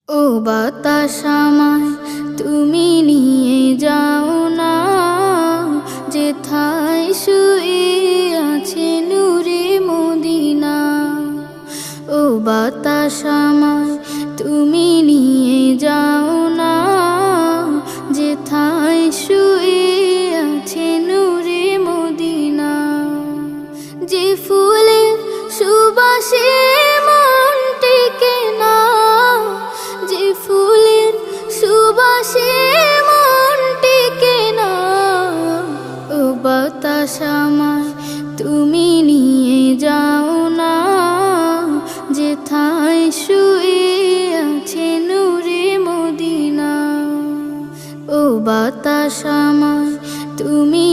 ও বাতাস আমায় তুমি নিয়ে যাও না, যেথায় শুয়ে আছে নূরে মদিনা। ও বাতাস আমায় তুমি নিয়ে যাও না, যেথায় শুয়ে আছে নূরে মদিনা। যে ফুলের সুবাসে মন টেকে না, যে ফুলের সুবাসে মন টেকে না। ও বাতাস আমায় তুমি নিয়ে যাও না, যেথায় শুয়ে আছে নূরে মদিনা। ও বাতাস আমায় তুমি